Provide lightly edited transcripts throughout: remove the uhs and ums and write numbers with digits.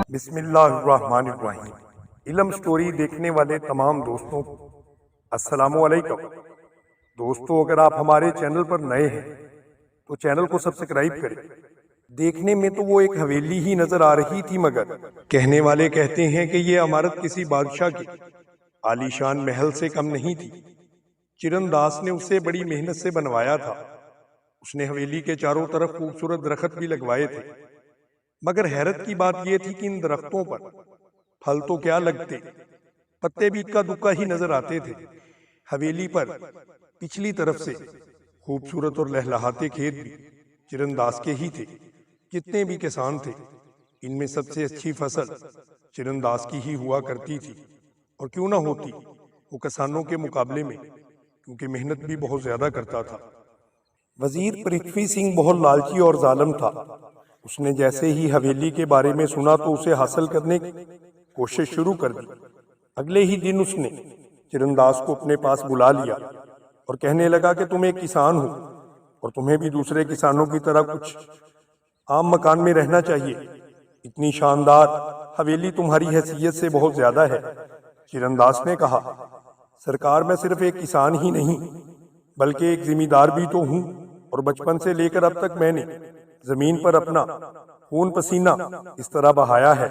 बिस्मिल्लाहिर्रहमानिर्रहीम। इल्म स्टोरी देखने वाले तमाम दोस्तों को अस्सलामुअलैकुम। दोस्तों, अगर आप हमारे चैनल पर नए हैं तो चैनल को सब्सक्राइब करें। देखने में तो वो एक हवेली ही नजर आ रही थी, मगर कहने वाले कहते हैं कि ये इमारत किसी बादशाह की आलीशान महल से कम नहीं थी। चिरनदास ने उसे बड़ी मेहनत से बनवाया था। उसने हवेली के चारों तरफ खूबसूरत दरख्त भी लगवाए थे, मगर हैरत की बात यह थी कि इन दरख्तों पर फल तो क्या लगते, पत्ते भी इक्का दुक्का ही नजर आते थे। हवेली पर पिछली तरफ से खूबसूरत और लहलहाते खेत भी चिरनदास के ही थे। जितने भी किसान थे, इनमें सबसे अच्छी फसल चिरनदास की ही हुआ करती थी, और क्यों ना होती वो किसानों के मुकाबले में, क्योंकि मेहनत भी बहुत ज्यादा करता था। वजीर पृथ्वी सिंह बहुत लालची और जालिम था। उसने जैसे ही हवेली के बारे में सुना तो उसे हासिल करने की कोशिश शुरू कर दी। अगले ही दिन उसने चिरनदास को अपने पास बुला लिया और कहने लगा कि तुम एक किसान हो और तुम्हें भी दूसरे किसानों की तरह कुछ आम मकान में रहना चाहिए। इतनी शानदार हवेली तुम्हारी हैसियत से बहुत ज्यादा है। चिरनदास ने कहा, सरकार, मैं सिर्फ एक किसान ही नहीं बल्कि एक जिम्मेदार भी तो हूँ, और बचपन से लेकर अब तक मैंने जमीन पर अपना खून पसीना इस तरह बहाया है।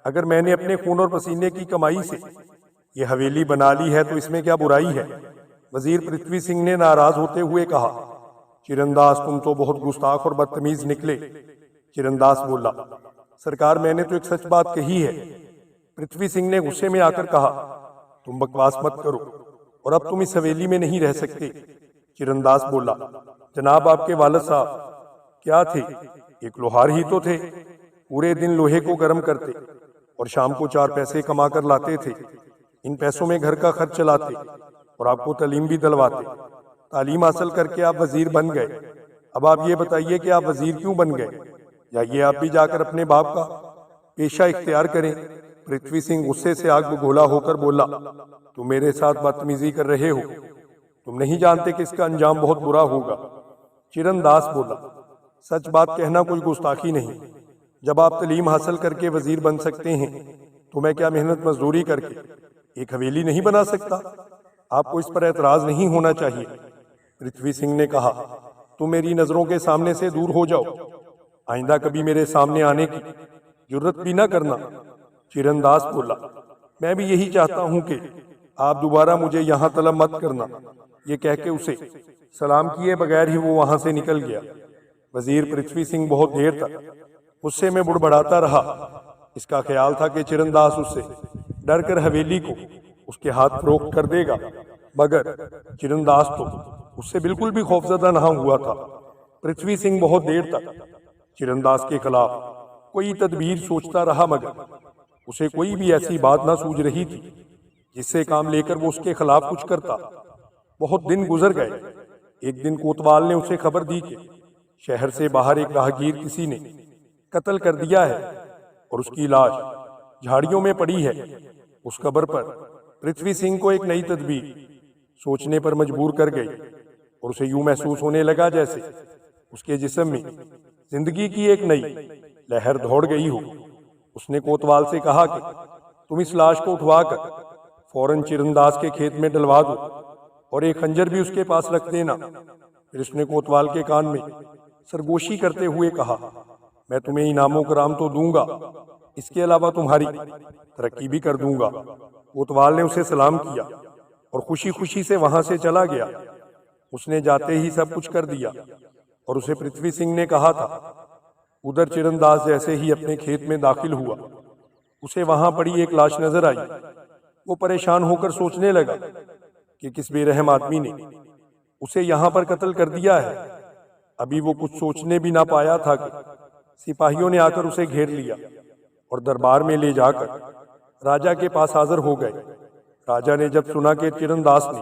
अगर मैंने अपने खून और पसीने की कमाई से ये हवेली बना ली है तो इसमें क्या बुराई है। वजीर पृथ्वी सिंह ने नाराज होते हुए कहा, चिरनदास, तुम तो बहुत गुस्ताख और बदतमीज निकले। चिरनदास बोला, सरकार, मैंने तो एक सच बात कही है। पृथ्वी सिंह ने गुस्से में आकर कहा, तुम बकवास मत करो और अब तुम इस हवेली में नहीं रह सकते। चिरनदास बोला, जनाब, आपके वालिद साहब क्या थे? एक लोहार ही तो थे। पूरे दिन लोहे को गर्म करते और शाम को 4 पैसे कमा कर लाते थे। इन पैसों में घर का खर्च चलाते और आपको तालीम भी दिलवाते। तालीम हासिल करके आप वजीर बन गए। अब आप ये बताइए कि आप वजीर क्यों बन गए? जाइए आप भी जाकर अपने बाप का पेशा इख्तियार करें। पृथ्वी सिंह गुस्से से आग बगोला होकर बोला, तुम मेरे साथ बदतमीजी कर रहे हो। तुम नहीं जानते कि इसका अंजाम बहुत बुरा होगा। चिरनदास बोला, सच बात कहना कोई गुस्ताखी नहीं। जब आप तालीम हासिल करके वजीर बन सकते हैं तो मैं क्या मेहनत मजदूरी करके एक हवेली नहीं बना सकता? आपको इस पर एतराज नहीं होना चाहिए। पृथ्वी सिंह ने कहा, तुम मेरी नजरों के सामने से दूर हो जाओ। आइंदा कभी मेरे सामने आने की जुर्रत भी ना करना। चिरनदास बोला, मैं भी यही चाहता हूं कि आप दोबारा मुझे यहाँ तलब मत करना। ये कह के उसे सलाम किए बगैर ही वो वहां से निकल गया। वजीर पृथ्वी सिंह बहुत देर तक गुस्से में बुड़बड़ाता रहा। इसका ख्याल था कि चिरनदास उससे डर कर हवेली को उसके हाथ फरोख्त कर देगा, मगर चिरनदास तो उससे बिल्कुल भी खौफजदा ना हुआ था। पृथ्वी सिंह बहुत देर तक चिरनदास के खिलाफ कोई तदबीर सोचता रहा, मगर उसे कोई भी ऐसी बात ना सूझ रही थी जिससे काम लेकर वो उसके खिलाफ कुछ करता। बहुत दिन गुजर गए। एक दिन कोतवाल ने उसे खबर दी कि शहर से बाहर एक राहगीर किसी ने कत्ल कर दिया है और उसकी लाश झाड़ियों में पड़ी है। उस खबर पर पृथ्वी सिंह को एक नई तदबीर सोचने पर मजबूर कर गई और उसे यूं महसूस होने लगा जैसे उसके जिस्म में जिंदगी की एक नई लहर दौड़ गई हो। उसने कोतवाल से कहा कि तुम इस लाश को उठवाकर फौरन चिरनदास के खेत में डलवा दो और एक खंजर भी उसके पास रख देना। फिर उसने कोतवाल के कान में सरगोशी करते हुए कहा, मैं तुम्हें इनामो कराम तो दूंगा, इसके अलावा तुम्हारी तरक्की भी कर दूंगा। कोतवाल ने उसे सलाम किया और खुशी खुशी से वहां से चला गया। उसने जाते ही सब कुछ कर दिया और उसे पृथ्वी सिंह ने कहा था। उधर चिरनदास जैसे ही अपने खेत में दाखिल हुआ, उसे वहां पड़ी एक लाश नजर आई। वो परेशान होकर सोचने लगा कि किस बेरहम आदमी ने उसे यहाँ पर कत्ल कर दिया है। अभी वो कुछ सोचने भी ना पाया था कि सिपाहियों ने आकर उसे घेर लिया और दरबार में ले जाकर राजा के पास हाजिर हो गए। राजा ने जब सुना कि चिरनदास ने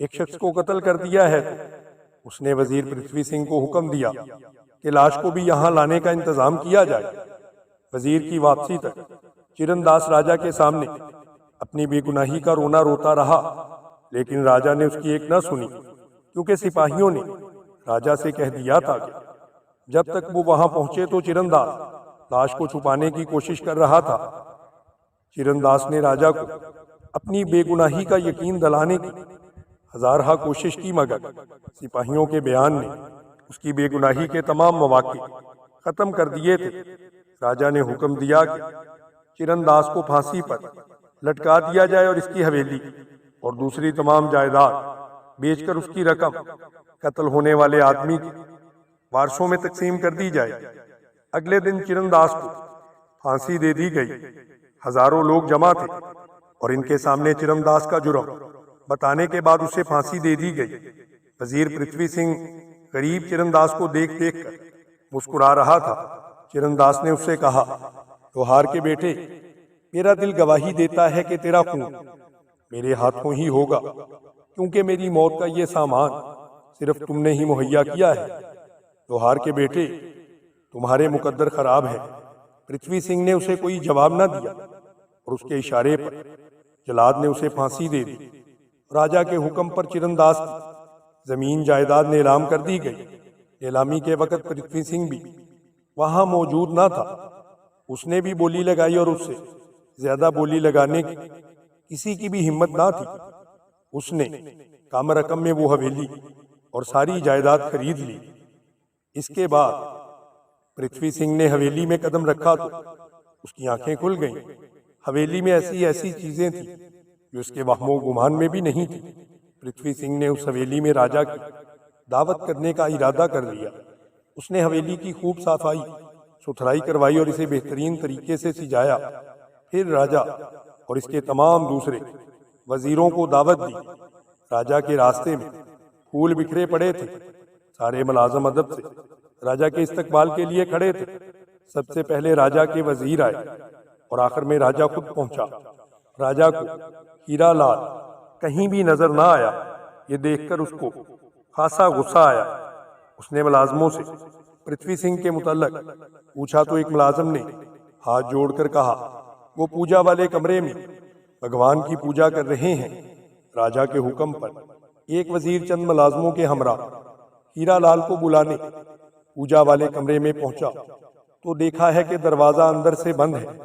एक शख्स को कत्ल कर दिया है तो उसने वजीर पृथ्वी सिंह को हुक्म दिया कि लाश को भी यहाँ लाने का इंतजाम किया जाए। वजीर की वापसी तक चिरनदास राजा के सामने अपनी बेगुनाही का रोना रोता रहा, लेकिन राजा ने उसकी एक न सुनी, क्योंकि सिपाहियों ने राजा से कह दिया था कि जब तक वो वहां पहुंचे तो चिरंदास लाश को छुपाने की कोशिश कर रहा था। चिरंदास ने राजा को अपनी बेगुनाही का यकीन दिलाने की हजारहा कोशिश की, मगर सिपाहियों के बयान ने उसकी बेगुनाही के तमाम मौके खत्म कर दिए थे। राजा ने हुक्म दिया कि चिरंदास को फांसी पर लटका दिया जाए और इसकी हवेली और दूसरी तमाम जायदाद बेचकर उसकी रकम कत्ल होने वाले आदमी के वारसों में तकसीम कर दी जाए। अगले दिन चिरंदास को फांसी दे दी गई। हजारों लोग जमा थे और इनके सामने चिरंदास का जुर्म बताने के बाद उसे फांसी दे दी गई। वजीर पृथ्वी सिंह गरीब चिरंदास को देख देख कर मुस्कुरा रहा था। चिरंदास ने उससे कहा, लोहार के बेटे, मेरा दिल गवाही देता है कि तेरा खून मेरे हाथों ही होगा, क्योंकि मेरी मौत का ये सामान सिर्फ तुमने ही मुहैया किया है। लोहार के बेटे, तुम्हारे मुकद्दर खराब है। पृथ्वी सिंह ने उसे कोई जवाब न दिया और उसके इशारे पर जलाद ने उसे फांसी दे दी। राजा के हुक्म पर चिरंदास की जमीन जायदाद नीलाम कर दी गई। नीलामी के वक्त पृथ्वी सिंह भी वहां मौजूद न था। उसने भी बोली लगाई और उससे ज्यादा बोली लगाने की किसी की भी हिम्मत ना थी। उसने कम रकम में वो हवेली और सारी जायदाद खरीद ली। इसके बाद पृथ्वी सिंह ने हवेली में कदम रखा तो उसकी आंखें खुल गईं। हवेली में ऐसी ऐसी चीजें थी जो उसके वहमो गुमान में भी नहीं थी। पृथ्वी सिंह ने उस हवेली में राजा की दावत करने का इरादा कर लिया। उसने हवेली की खूब सफाई सुथराई करवाई और इसे बेहतरीन तरीके से सजाया। फिर राजा और इसके तमाम दूसरे वजीरों को दावत दी। राजा के रास्ते में फूल बिखरे पड़े थे। सारे मुलाजम अदब से राजा के इस्तकबाल के लिए खड़े थे। सबसे पहले राजा के वजीर आए और आखिर में राजा खुद पहुंचा। राजा को हीरा लाल कहीं भी नजर ना आया। ये देखकर उसको खासा गुस्सा आया। उसने मुलाजमों से पृथ्वी सिंह के मुतल्लक पूछा तो एक मुलाजम ने हाथ जोड़कर कहा, वो पूजा वाले कमरे में भगवान की पूजा कर रहे हैं। राजा के हुक्म पर एक वजीर चंद मुलाजमों के हमरा हीरा लाल को बुलाने पूजा वाले कमरे में पहुंचा तो देखा है कि दरवाजा अंदर से बंद है।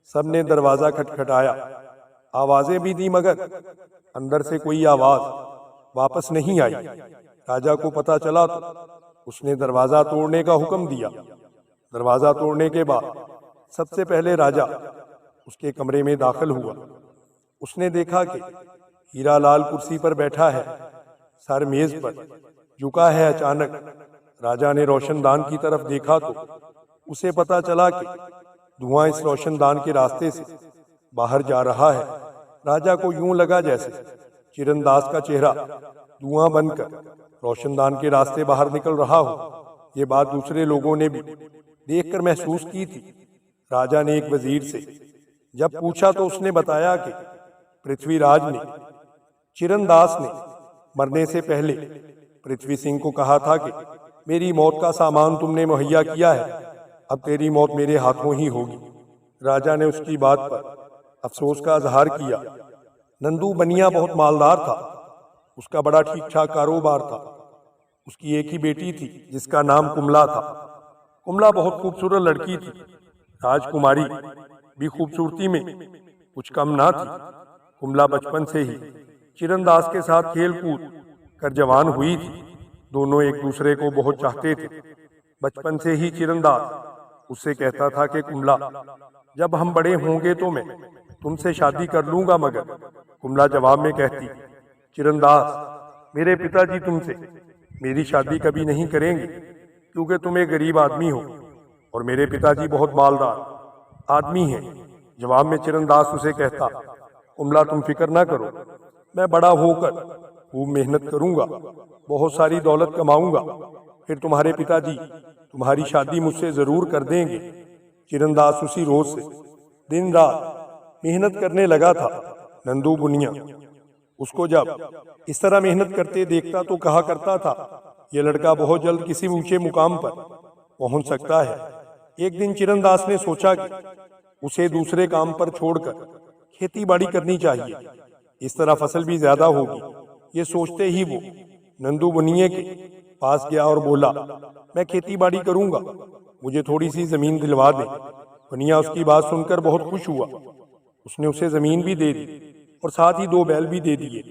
सबने दरवाजा खटखटाया, आवाजें भी दी, मगर अंदर से कोई आवाज वापस नहीं आई। राजा को पता चला तो उसने दरवाजा तोड़ने का हुक्म दिया। दरवाजा तोड़ने के बाद सबसे पहले राजा उसके कमरे में दाखिल हुआ। उसने देखा कि हीरा लाल कुर्सी पर बैठा है, सर मेज पर झुका है। अचानक राजा ने रोशनदान की तरफ देखा तो उसे पता चला कि धुआं इस रोशनदान के रास्ते से बाहर जा रहा है। राजा को यूं लगा जैसे चिरंदास का चेहरा धुआं बनकर रोशनदान के रास्ते बाहर निकल रहा हो। ये बात दूसरे लोगों ने भी देखकर महसूस की थी। राजा ने एक वजीर से जब पूछा तो उसने बताया कि पृथ्वीराज ने चिरंदास ने मरने से पहले पृथ्वी सिंह को कहा था कि मेरी मौत का सामान तुमने मुहैया किया है, अब तेरी मौत मेरे हाथों ही होगी। राजा ने उसकी बात पर अफसोस का इजहार किया। नंदू बनिया बहुत मालदार था। उसका बड़ा ठीक ठाक कारोबार था। उसकी एक ही बेटी थी जिसका नाम कुमला था। कुमला बहुत खूबसूरत लड़की थी। राजकुमारी भी खूबसूरती में कुछ कम ना थी। कुमला बचपन से ही चिरंदास के साथ खेल कूद कर जवान हुई थी। दोनों एक दूसरे को बहुत चाहते थे। बचपन से ही चिरंदास उससे कहता था कि कुमला, जब हम बड़े होंगे तो मैं तुमसे शादी कर लूंगा, मगर कुमला जवाब में कहती, चिरंदास, मेरे पिताजी तुमसे मेरी शादी कभी नहीं करेंगे क्योंकि तुम एक गरीब आदमी हो और मेरे पिताजी बहुत मालदार आदमी हैं। जवाब में चिरंदास उसे कहता, कुमला तुम फिक्र ना करो, मैं बड़ा होकर खूब मेहनत करूंगा, बहुत सारी दौलत कमाऊंगा, फिर तुम्हारे पिताजी तुम्हारी शादी मुझसे जरूर कर देंगे। चिरंदास उसी रोज से दिन रात मेहनत करने लगा था। नंदू बुनिया उसको जब इस तरह मेहनत करते देखता तो कहा करता था, यह लड़का बहुत जल्द किसी ऊंचे मुकाम पर पहुंच सकता है। एक दिन चिरंदास ने सोचा कि उसे दूसरे काम पर छोड़कर खेती बाड़ी करनी चाहिए, इस तरह फसल भी ज्यादा होगी। ये सोचते ही वो नंदू बुनिये के पास गया और बोला, मैं खेती बाड़ी करूंगा, मुझे थोड़ी सी जमीन दिलवा दें। बनिया उसकी बात सुनकर बहुत खुश हुआ। उसने उसे जमीन भी दे दी और साथ ही 2 बैल भी दे दिए।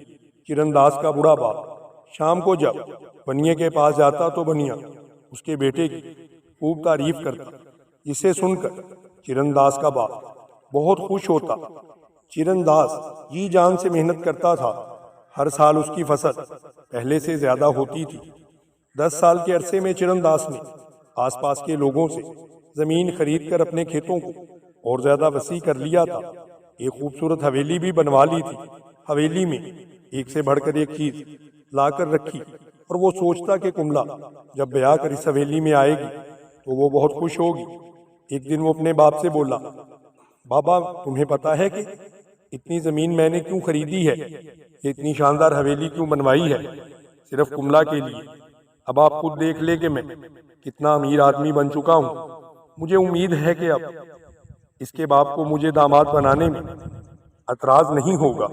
चिरनदास का बूढ़ा बाप शाम को जब बनिए के पास जाता तो बनिया उसके बेटे की खूब तारीफ करता, जिसे सुनकर चिरनदास का बाप बहुत खुश होता। चिरनदास जी जान से मेहनत करता था। हर साल उसकी फसल पहले से ज्यादा होती थी। 10 साल के अरसे में चिरनदास ने आसपास के लोगों से जमीन खरीद कर अपने खेतों को और ज्यादा वसी कर लिया था। एक खूबसूरत हवेली भी बनवा ली थी। हवेली में एक से बढ़कर एक चीज लाकर रखी और वो सोचता कि कुमला जब ब्याह कर इस हवेली में आएगी तो वो बहुत खुश होगी। एक दिन वो अपने बाप से बोला, बाबा तुम्हें पता है कि इतनी जमीन मैंने क्यों खरीदी है, ये इतनी शानदार हवेली क्यों बनवाई है? सिर्फ कुमला के लिए। अब आप खुद देख ले कि मैं कितना अमीर आदमी बन चुका हूँ। मुझे उम्मीद है कि अब इसके बाप को मुझे दामाद बनाने में एतराज नहीं होगा।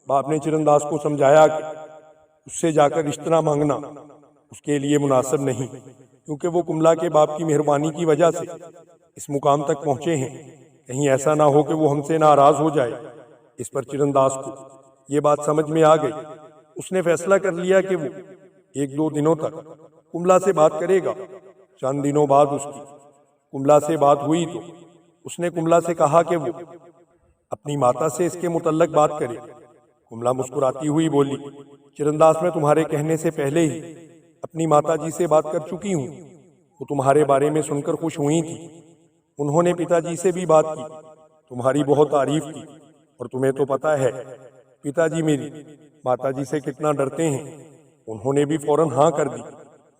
बाप ने चिरनदास को समझाया कि उससे जाकर रिश्ता मांगना उसके लिए मुनासिब नहीं, क्योंकि वो कुमला के बाप की मेहरबानी की वजह से इस मुकाम तक पहुंचे हैं। कहीं ऐसा ना हो कि वो हमसे नाराज हो जाए। इस पर चिरनदास को ये बात समझ में आ गई। उसने फैसला कर लिया कि वो 1-2 दिनों तक कुमला से बात करेगा। चंद दिनों बाद उसकी कुमला से बात हुई तो उसने कुमला से कहा कि वो अपनी माता से इसके मुतल्लक बात करे। कुमला मुस्कुराती हुई बोली, चिरनदास मैं तुम्हारे कहने से पहले ही अपनी माता जी से बात कर चुकी हूँ। वो तुम्हारे बारे में सुनकर खुश हुई थी। उन्होंने पिताजी से भी बात की, तुम्हारी बहुत तारीफ की। और तुम्हें तो पता है पिताजी मेरी माताजी से कितना डरते हैं। उन्होंने भी फौरन हाँ कर दी,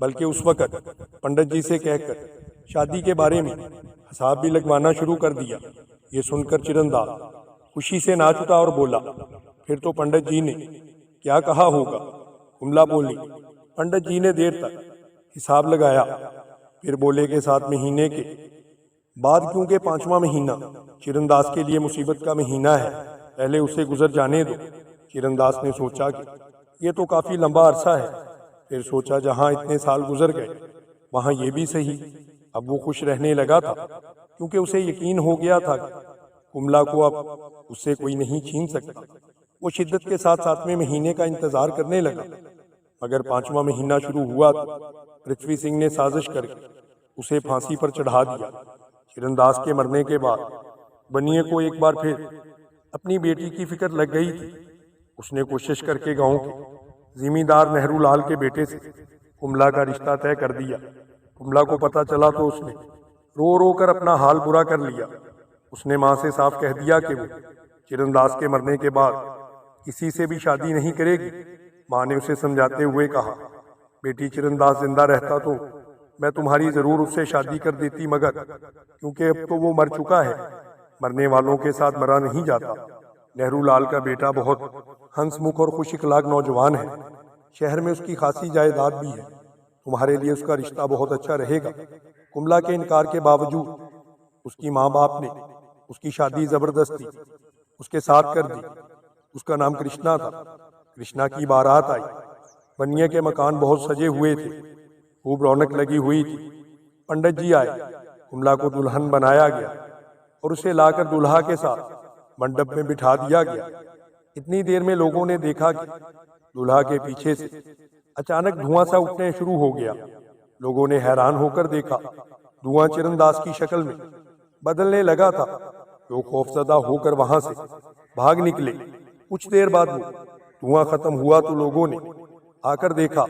बल्कि उस वक्त पंडित जी से कहकर शादी के बारे में हिसाब भी लगवाना शुरू कर दिया। ये सुनकर चिरनदास खुशी से नाच उठा और बोला, फिर तो पंडित जी ने क्या कहा होगा? कुमला बोली, पंडित जी ने देर तक हिसाब लगाया, फिर बोले कि 7 महीने के बाद, क्योंकि 5वां महीना चिरनदास के लिए मुसीबत का महीना है, पहले उसे गुजर जाने दो। चिरनदास ने सोचा कि ये तो काफी लंबा अरसा है। फिर सोचा जहां इतने साल गुजर गए वहां ये भी सही। अब वो खुश रहने लगा था, क्योंकि उसे यकीन हो गया था कि कुमला को अब उससे कोई नहीं छीन सकता। वो शिद्दत के साथ 7वें महीने का इंतजार करने लगा। मगर 5वां महीना शुरू हुआ तो पृथ्वी सिंह ने साजिश करके उसे फांसी पर चढ़ा दिया। चिरनदास के मरने के बाद बनिए को एक बार फिर अपनी बेटी की फिक्र लग गई थी। उसने कोशिश करके गांव के जिमींदार नेहरू लाल के बेटे से कुमला का रिश्ता तय कर दिया। कुमला को पता चला तो उसने रो रो कर अपना हाल बुरा कर लिया। उसने माँ से साफ कह दिया कि वो चिरनदास के मरने के बाद किसी से भी शादी नहीं करेगी। माँ ने उसे समझाते हुए कहा, बेटी चिरनदास जिंदा रहता तो मैं तुम्हारी जरूर उससे शादी कर देती, मगर क्योंकि अब तो वो मर चुका है, मरने वालों के साथ मरा नहीं जाता। नेहरू लाल का बेटा बहुत हंसमुख और खुश इखलाक नौजवान है। शहर में उसकी खासी जायदाद भी है। तुम्हारे लिए उसका रिश्ता बहुत अच्छा रहेगा। कुमला के इनकार के बावजूद उसकी माँ बाप ने उसकी शादी जबरदस्ती उसके साथ कर दी। उसका नाम कृष्णा था। कृष्णा की बारात आई। बनिए के मकान बहुत सजे हुए थे, खूब रौनक लगी हुई थी। पंडित जी आए, कुमला को दुल्हन बनाया गया और उसे लाकर दुल्हा के साथ मंडप में बिठा दिया गया। इतनी देर में लोगों ने देखा कि दुल्हा के पीछे से अचानक धुआं सा उठने शुरू हो गया। लोगों ने हैरान होकर देखा, धुआं चिरनदास की शक्ल में बदलने लगा था। लोग खौफजदा होकर वहां से भाग निकले। कुछ देर बाद वो धुआं खत्म हुआ तो लोगों ने आकर देखा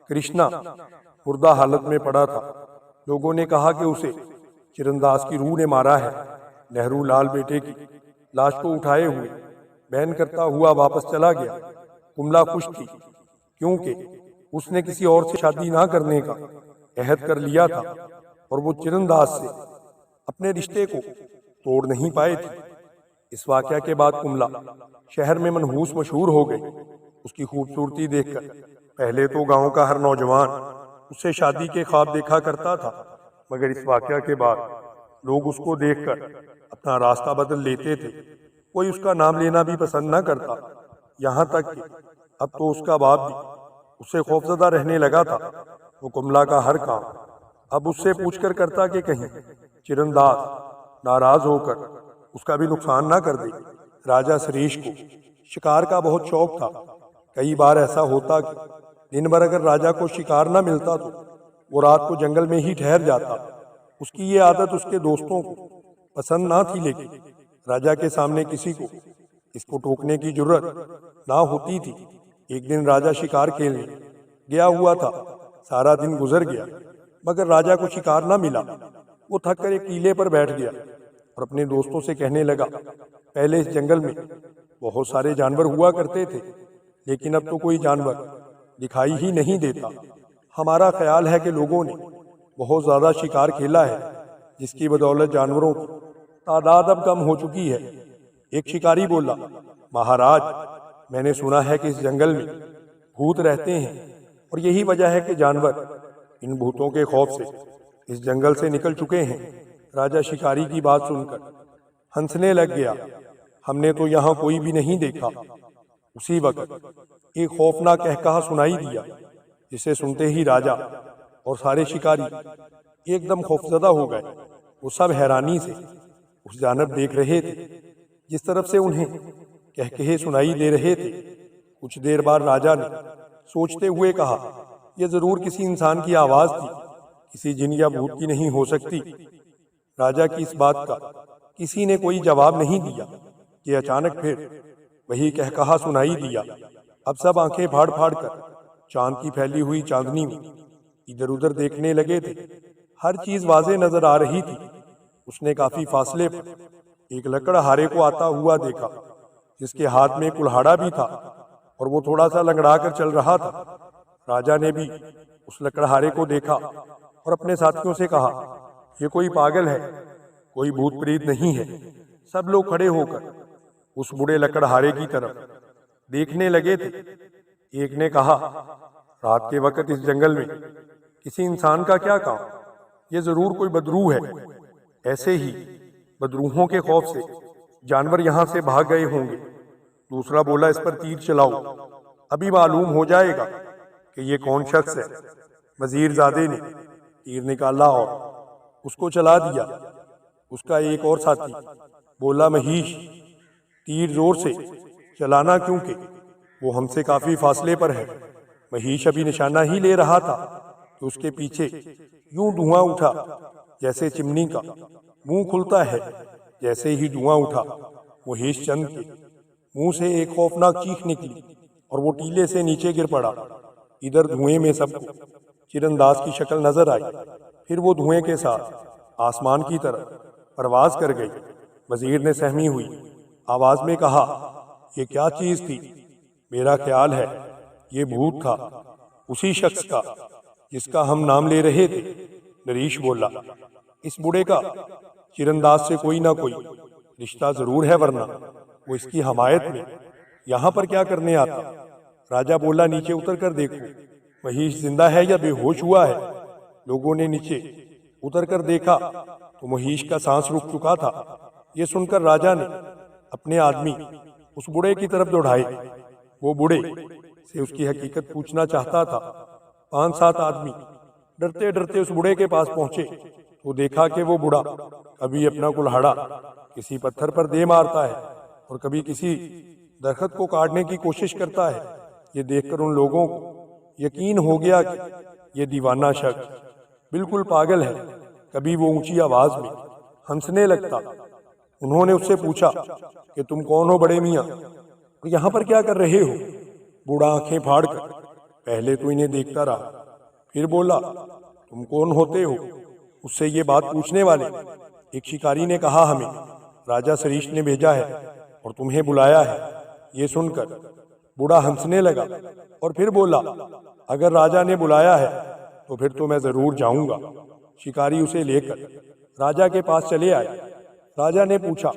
कृष्णा मुर्दा हालत में पड़ा था। लोगों ने कहा कि उसे चिरनदास की रूह ने मारा है। नेहरू लाल बेटे की लाश को उठाए हुए बैन करता हुआ वापस चला गया। कुमला खुश थी, क्योंकि उसने किसी और से शादी ना करने का अहद कर लिया था और वो चिरनदास से अपने रिश्ते को तोड़ नहीं पाए थे। इस वाकया के बाद कुमला शहर में मनहूस मशहूर हो गई। उसकी खूबसूरती देखकर पहले तो गांव का हर नौजवान उससे शादी के ख्वाब देखा करता था, मगर इस वाकया के बाद लोग उसको देखकर अपना रास्ता बदल लेते थे। कोई उसका नाम लेना भी पसंद न करता। यहाँ तक कि अब तो उसका बाप भी उससे खौफजदा रहने लगा था। वो कुमला का हर काम अब उससे पूछकर करता कि कहीं चिरंदाज नाराज होकर उसका भी नुकसान ना कर दे। राजा सरीश को शिकार का बहुत शौक था। कई बार ऐसा होता कि दिन भर अगर राजा को शिकार न मिलता तो वो रात को जंगल में ही ठहर जाता। उसकी ये आदत उसके दोस्तों को पसंद ना थी, लेकिन राजा के सामने किसी को इसको टोकने की जरूरत ना होती थी। एक दिन राजा शिकार खेलने गया हुआ था। सारा दिन गुजर गया मगर राजा को शिकार ना मिला। वो थक कर एक टीले पर बैठ गया और अपने दोस्तों से कहने लगा, पहले इस जंगल में बहुत सारे जानवर हुआ करते थे, लेकिन अब तो कोई जानवर दिखाई ही नहीं देता। हमारा ख्याल है कि लोगों ने बहुत ज़्यादा शिकार खेला है, जिसकी बदौलत जानवरों की तादाद अब कम हो चुकी है। एक शिकारी बोला, महाराज, मैंने सुना है कि इस जंगल में भूत रहते हैं और यही वजह है कि जानवर इन भूतों के खौफ से इस जंगल से निकल चुके हैं। राजा शिकारी की बात सुनकर हंसने लग गया। हमने तो यहाँ कोई भी नहीं देखा। उसी वक्त एक खौफनाक कहकहा सुनाई दिया, जिसे सुनते ही राजा और सारे शिकारी एकदम खौफजदा हो गए। वो सब हैरानी से उस जानब देख रहे थे जिस तरफ से उन्हें कहकहे सुनाई दे रहे थे। कुछ देर बाद राजा ने सोचते हुए कहा, यह जरूर किसी इंसान की आवाज थी, किसी जिन या भूत की नहीं हो सकती। राजा की इस बात का किसी ने कोई जवाब नहीं दिया कि अचानक फिर वही कहकहा सुनाई दिया। अब सब आंखें फाड़ फाड़ कर चांद की फैली हुई चांदनी में इधर उधर देखने लगे थे। हर चीज वाजे नजर आ रही थी। उसने काफी फासले पर एक लकड़हारे को आता हुआ देखा, जिसके हाथ में कुल्हाड़ा भी था और वो थोड़ा सा लंगड़ा कर चल रहा था। राजा ने भी उस लकड़हारे को देखा और अपने साथियों से कहा, ये कोई पागल है, कोई भूत प्रेत नहीं है। सब लोग खड़े होकर उस बूढ़े लकड़हारे की तरफ देखने लगे थे। एक ने कहा, रात के वक्त इस जंगल में किसी इंसान का क्या काम, ये जरूर कोई बदरूह है। ऐसे ही बदरूहों के खौफ से जानवर यहाँ से भाग गए होंगे। दूसरा बोला, इस पर तीर चलाओ, अभी मालूम हो जाएगा कि ये कौन शख्स है। वजीरजादे ने तीर निकाला और उसको चला दिया। उसका एक और साथी बोला, महीश, तीर जोर से चलाना, क्योंकि वो हमसे काफी फासले पर है। महीश अभी निशाना ही ले रहा था कि उसके पीछे यूं धुआं उठा जैसे चिमनी का मुंह खुलता है। जैसे ही धुआं उठा, महीश चंद के मुंह से एक खौफनाक चीख निकली और वो टीले से नीचे गिर पड़ा। इधर धुएं में सबको चिरंदाज की शक्ल नजर आई। फिर वो धुएं के साथ आसमान की तरफ परवाज कर गई। वजीर ने सहमी हुई आवाज में कहा, ये क्या चीज थी? मेरा ख्याल है ये भूत था, उसी शख्स का जिसका हम नाम ले रहे थे। नरीश बोला, इस बूढ़े का चिरंदाज से कोई ना कोई रिश्ता जरूर है, वरना वो इसकी हमायत में यहाँ पर क्या करने आता। राजा बोला, नीचे उतर कर देखो, महीश जिंदा है या बेहोश हुआ है। लोगों ने नीचे उतर कर देखा तो महीश का सांस रुक चुका था। ये सुनकर राजा ने अपने आदमी उस बूढ़े की तरफ दौड़ाए। वो बूढ़े से उसकी हकीकत पूछना चाहता था। 5-7 आदमी डरते डरते उस बूढ़े के पास पहुंचे तो देखा कि वो बूढ़ा कभी अपना कुल्हाड़ा किसी पत्थर पर दे मारता है और कभी किसी दरख्त को काटने की कोशिश करता है। ये देखकर उन लोगों को यकीन हो गया कि ये दीवाना शख्स बिल्कुल पागल है। कभी वो ऊंची आवाज में हंसने लगता। उन्होंने उससे पूछा कि तुम कौन हो बड़े मियाँ, और यहाँ पर क्या कर रहे हो? बूढ़ा आंखें फाड़ कर पहले तो इन्हें देखता रहा, फिर बोला, तुम कौन होते हो? उससे ये बात पूछने वाले एक शिकारी ने कहा, हमें राजा सरीश ने भेजा है और तुम्हें बुलाया है। ये सुनकर बूढ़ा हंसने लगा और फिर बोला, अगर राजा ने बुलाया है तो फिर तो मैं जरूर जाऊंगा। शिकारी उसे लेकर राजा के पास चले आए। राजा ने पूछा,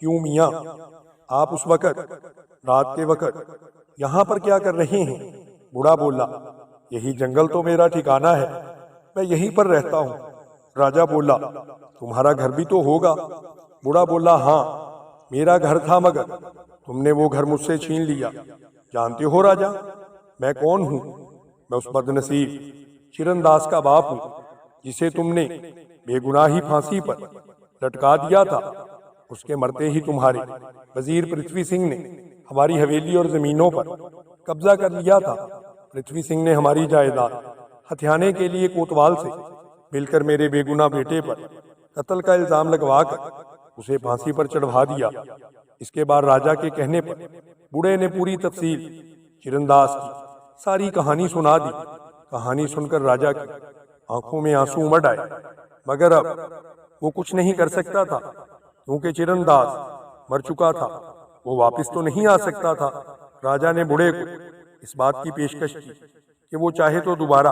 क्यों मियाँ, आप उस वक्त रात के वक्त यहाँ पर क्या कर रहे हैं? बूढ़ा बोला, यही जंगल तो मेरा ठिकाना है, मैं यहीं पर रहता हूँ। राजा बोला, तुम्हारा घर भी तो होगा? बूढ़ा बोला, हाँ, मेरा घर था, मगर तुमने वो घर मुझसे छीन लिया। जानते हो राजा, मैं कौन हूँ? मैं उस बदनसीब चिरनदास का बाप हूँ जिसे तुमने बेगुनाही फांसी पर लटका दिया था। उसके मरते ही तुम्हारे वजीर पृथ्वी सिंह ने हमारी हवेली और जमीनों पर कब्जा कर लिया था। पृथ्वी सिंह ने हमारी जायदाद हथियाने के लिए कोतवाल से मिलकर मेरे बेगुनाह बेटे पर कत्ल का इल्जाम लगवाकर उसे फांसी पर चढ़वा दिया। इसके बाद राजा के कहने पर बूढ़े ने पूरी तफसील चिरनदास की सारी कहानी सुना दी। कहानी सुनकर राजा की आंखों में आंसू उमड़ आए, मगर अब वो कुछ नहीं कर सकता था क्योंकि चिरनदास मर चुका था। वो वापस तो नहीं आ सकता था। राजा ने बूढ़े को इस बात की पेशकश की कि वो चाहे तो दोबारा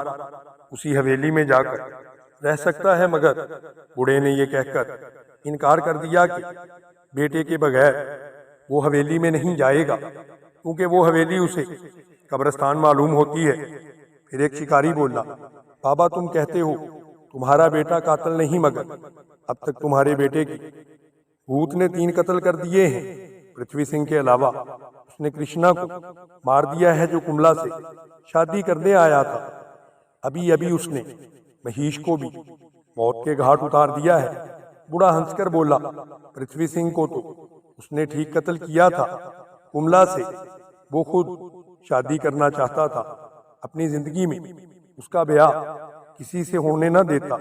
उसी हवेली में जाकर रह सकता है, मगर बूढ़े ने ये कहकर इनकार कर दिया कि बेटे के बगैर वो हवेली में नहीं जाएगा, क्योंकि वो हवेली उसे कब्रिस्तान मालूम होती है। फिर एक शिकारी बोला, बाबा तुम कहते हो तुम्हारा बेटा कातिल नहीं, मगर अब तक तुम्हारे बेटे की भूत ने 3 कत्ल कर दिए हैं। पृथ्वी सिंह के अलावा उसने कृष्णा को मार दिया है जो कुमला से शादी करने आया था। अभी अभी उसने महीश को भी मौत के घाट उतार दिया है। बूढ़ा हंसकर बोला, पृथ्वी सिंह को तो उसने ठीक कत्ल किया था। कुमला से वो खुद शादी करना चाहता था। अपनी जिंदगी में उसका ब्याह किसी से होने न देता।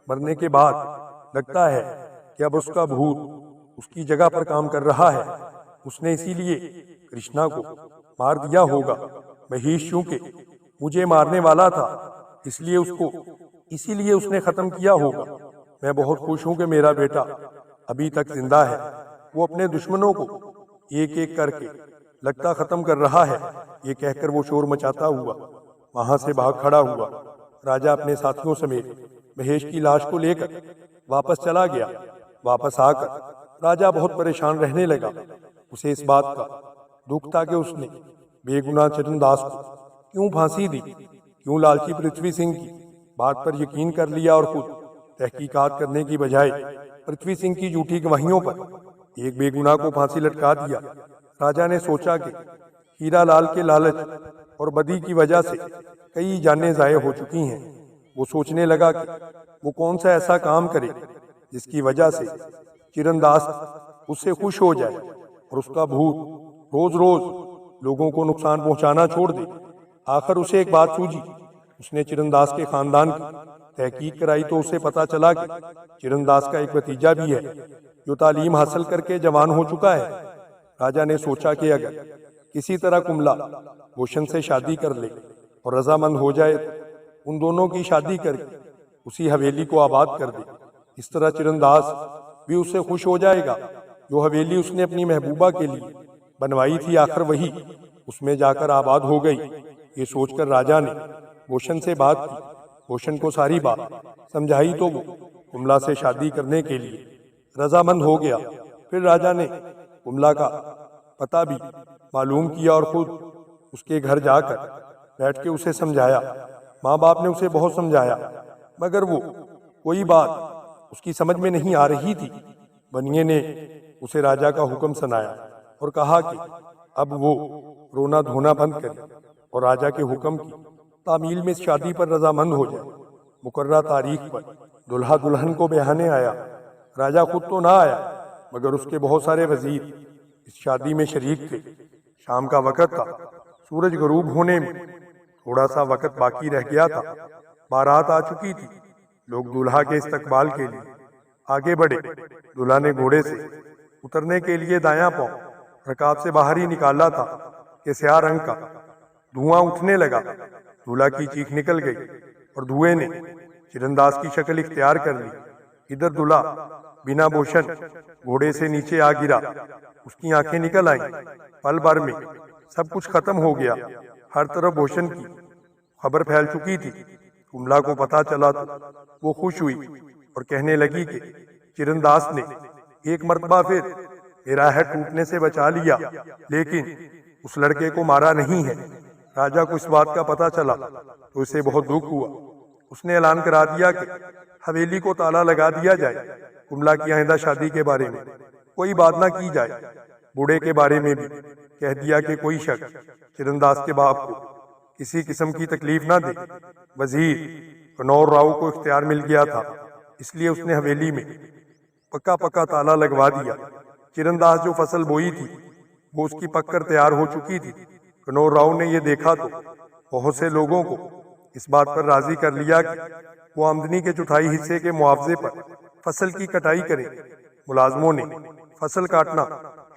मरने के बाद लगता है कि अब उसका भूत उसकी जगह पर काम कर रहा है। उसने इसीलिए कृष्णा को मार दिया होगा। महीश चूंकि मुझे मारने वाला था इसीलिए उसने खत्म किया होगा। मैं बहुत खुश हूं कि मेरा बेटा अभी तक जिंदा है। वो अपने दुश्मनों को एक एक करके लगता खत्म कर रहा है। ये कहकर वो शोर मचाता हुआ वहां से भाग खड़ा हुआ। राजा अपने साथियों समेत महेश की लाश को लेकर वापस चला गया। वापस आकर राजा बहुत परेशान रहने लगा। उसे इस बात का दुख था कि उसने बेगुनाह चिरनदास को क्यों फांसी दी, क्यों लालची पृथ्वी सिंह की बात पर यकीन कर लिया और खुद तहकीकात करने की बजाय पृथ्वी सिंह की झूठी गवाहियों पर एक बेगुनाह को फांसी लटका दिया। राजा ने सोचा कि हीरा लाल के लालच और बदी की वजह से कई जानें ज़ाये हो चुकी हैं। वो सोचने लगा कि वो कौन सा ऐसा काम करे जिसकी वजह से चिरनदास उससे खुश हो जाए और उसका भूत रोज रोज लोगों को नुकसान पहुंचाना छोड़ दे। आखिर उसे एक बात सूझी। उसने चिरनदास के खानदान की तहकीक कराई तो उसे पता चला कि चिरनदास का एक भतीजा भी है जो तालीम हासिल करके जवान हो चुका है। राजा ने सोचा कि अगर किसी तरह कुमला भूषण से शादी कर ले और रजामंद हो जाए तो उन दोनों की शादी करके उसी हवेली को आबाद कर दे। इस तरह चिरनदास भी उससे खुश हो जाएगा। जो हवेली उसने अपनी महबूबा के लिए बनवाई थी आखिर वही उसमें जाकर आबाद हो गई। ये सोचकर राजा ने भूषण से बात की। भूषण को सारी बात समझाई तो वो कुमला से शादी करने के लिए रजामंद हो गया। फिर राजा ने कुमला का पता भी मालूम किया और खुद उसके घर जाकर बैठ के उसे समझाया। माँ बाप ने उसे बहुत समझाया, मगर वो कोई बात उसकी समझ में नहीं आ रही थी। बनिए ने उसे राजा का हुक्म सुनाया और कहा कि अब वो रोना धोना बंद करे और राजा के हुक्म की तामील में शादी पर रजामंद हो जाए। मुकर्रा तारीख पर दुल्हा दुल्हन को ब्याहने आया। राजा खुद तो ना आया, मगर उसके बहुत सारे वजीर इस शादी में शरीक थे। शाम का वक़्त था। सूरज गरूब होने में थोड़ा सा वक़्त बाकी रह गया था। बारात आ चुकी थी। लोग दूल्हा के इस्तकबाल के लिए आगे बढ़े। दूल्हा ने घोड़े से उतरने के लिए दायां पांव रकाब से बाहर ही निकाला था कि स्याह रंग का धुआं उठने लगा। दूल्हा की चीख निकल गई और धुएं ने चिरनदास की शक्ल इख्तियार कर ली। इधर दूल्हा बिना भूषण घोड़े से नीचे आ गिरा। उसकी आंखें निकल आईं। पल भर में सब कुछ खत्म हो गया। हर तरफ भूषण की खबर फैल चुकी थी। कुमला को पता चला तो वो खुश हुई और कहने लगी कि चिरनदास ने एक मर्तबा फिर मेरा हेड टूटने से बचा लिया, लेकिन उस लड़के को मारा नहीं है। राजा को इस बात का पता चला तो उसे बहुत दुख हुआ। उसने ऐलान करा दिया कि हवेली को ताला लगा दिया जाए। कुमला की आइंदा शादी के बारे में कोई बात ना की जाए। बूढ़े के बारे में भी कह दिया कि कोई शक चिरनदास के बाप को किसी किस्म की तकलीफ ना दे। वजीर कनौर राव को इख्तियार मिल गया था, इसलिए उसने हवेली में पक्का पक्का ताला लगवा दिया। चरणदास जो फसल बोई थी वो उसकी पककर तैयार हो चुकी थी। कनौर राव ने यह देखा तो बहुत से लोगों को इस बात पर राजी कर लिया कि वो आमदनी के चौथाई हिस्से के मुआवजे पर फसल की कटाई करें। मुलाजमों ने फसल काटना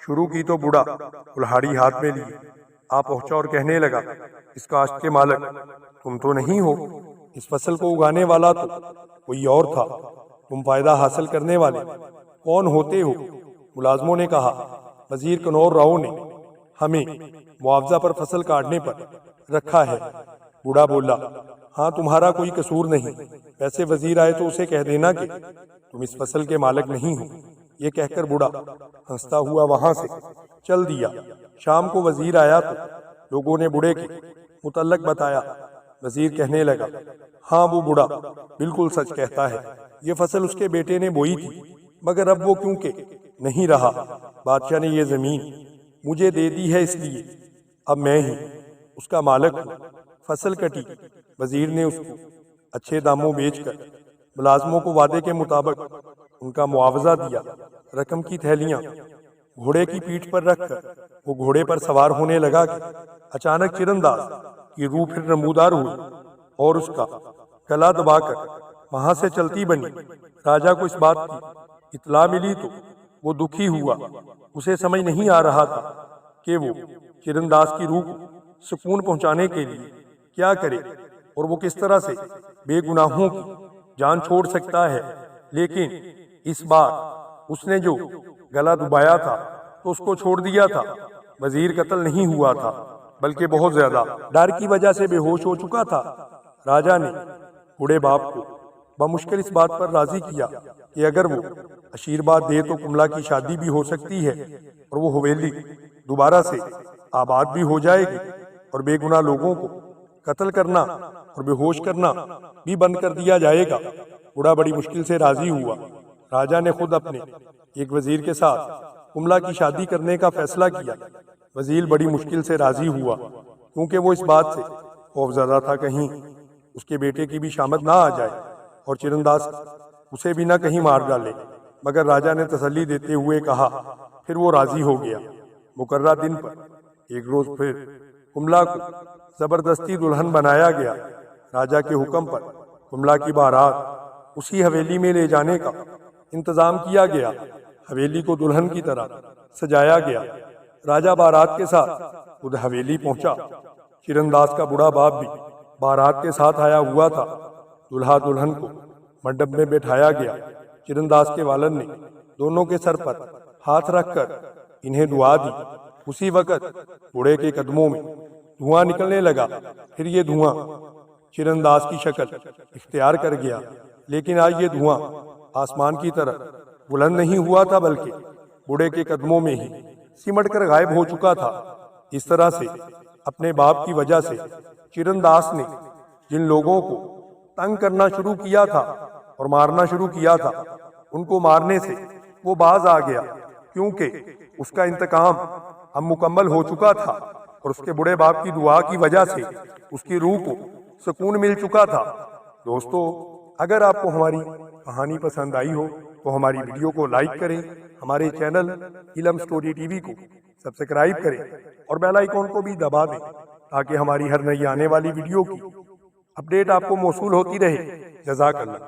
शुरू की तो बूढ़ा कुल्हाड़ी हाथ में लिए आ पहुंचा और कहने लगा, इस काश्त के मालिक तुम तो नहीं हो, इस फसल को उगाने वाला तो कोई और था, तुम फायदा हासिल करने वाले कौन होते हो? मुलाजमों ने कहा, वजीर कनौर राव ने हमें मुआवजा पर फसल काटने पर रखा है। बूढ़ा बोला, हाँ तुम्हारा कोई कसूर नहीं, वैसे वजीर आए तो उसे कह देना कि तुम इस फसल के मालिक नहीं हो। ये कहकर बूढ़ा हंसता हुआ वहां से चल दिया। शाम को वजीर आया तो लोगों ने बूढ़े के मुतल्लक बताया। वजीर कहने लगा, हाँ वो बूढ़ा बिल्कुल सच कहता है, ये फसल उसके बेटे ने बोई थी, मगर अब वो क्योंकि नहीं रहा, बादशाह ने ये जमीन मुझे दे दी है, इसलिए अब मैं ही उसका मालिक हूँ। फसल कटी, वजीर ने उसको अच्छे दामों बेचकर मुलाजमों को वादे के मुताबिक उनका मुआवजा दिया। रकम की थैलियां घोड़े की पीठ पर रखकर वो घोड़े पर सवार होने लगा कि अचानक चरणदास की रूह फिर नमूदार हुई और उसका गला दबाकर वहां से चलती बनी। राजा को इस बात की इत्तला मिली तो वो दुखी हुआ। उसे समझ नहीं आ रहा था कि वो चरणदास की रूह को सुकून पहुंचाने के लिए क्या करे और वो किस तरह से बेगुनाहों की जान छोड़ सकता है। लेकिन इस बार उसने जो गला दबाया था तो उसको छोड़ दिया था। वजीर कत्ल नहीं हुआ था, बल्कि बहुत ज्यादा डर की वजह से बेहोश हो चुका था। राजा ने बूढ़े बाप को बमुश्किल इस बात पर राजी किया कि अगर वो आशीर्वाद दे तो कुमला की शादी भी हो सकती है और वो हवेली दोबारा से आबाद भी हो जाएगी और बेगुनाह लोगों को कत्ल करना और बेहोश करना भी बंद कर दिया जाएगा। बूढ़ा बड़ी मुश्किल से राजी हुआ। राजा ने खुद अपने एक वजीर के साथ कुमला की शादी करने का फैसला किया। वजीर बड़ी मुश्किल से राजी हुआ क्योंकि वो इस बात से खौफजदा था कहीं उसके बेटे की भी शामत ना आ जाए और चरणदास उसे भी ना कहीं मार डाले। मगर राजा ने तसल्ली देते हुए कहा, फिर वो राजी हो गया। मुकर्रा दिन पर एक रोज फिर कुमला को जबरदस्ती दुल्हन बनाया गया। राजा के हुक्म पर कुमला की बारात उसी हवेली में ले जाने का इंतजाम किया गया। हवेली को दुल्हन की तरह सजाया गया। राजा बारात के साथ खुद हवेली पहुंचा। चरणदास का बूढ़ा बाप भी बारात के साथ आया हुआ था। दुल्हा दुल्हन को मंडप में बैठाया गया। चरणदास के वालन ने दोनों के सर पर हाथ रखकर इन्हें दुआ दी। उसी वक्त बूढ़े के कदमों में धुआं निकलने लगा। फिर ये धुआं चरणदास की शक्ल इख्तियार कर गया, लेकिन आज ये धुआं आसमान की तरह बुलंद नहीं हुआ था, बल्कि बूढ़े के कदमों में ही सिमट कर गायब हो चुका था। इस तरह से अपने बाप की वजह से चरणदास ने जिन लोगों को तंग करना शुरू किया था और मारना शुरू किया था, उनको मारने से वो बाज आ गया, क्योंकि उसका इंतकाम अब मुकम्मल हो चुका था और उसके बूढ़े बाप की दुआ की वजह से उसकी रूह को सुकून मिल चुका था। दोस्तों, अगर आपको हमारी कहानी पसंद आई हो तो हमारी वीडियो को लाइक करें, हमारे चैनल इलम स्टोरी टीवी को सब्सक्राइब करें और बेल आइकॉन को भी दबा दें ताकि हमारी हर नई आने वाली वीडियो की अपडेट आपको मौसूल होती रहे। जज़ाकल्लाह।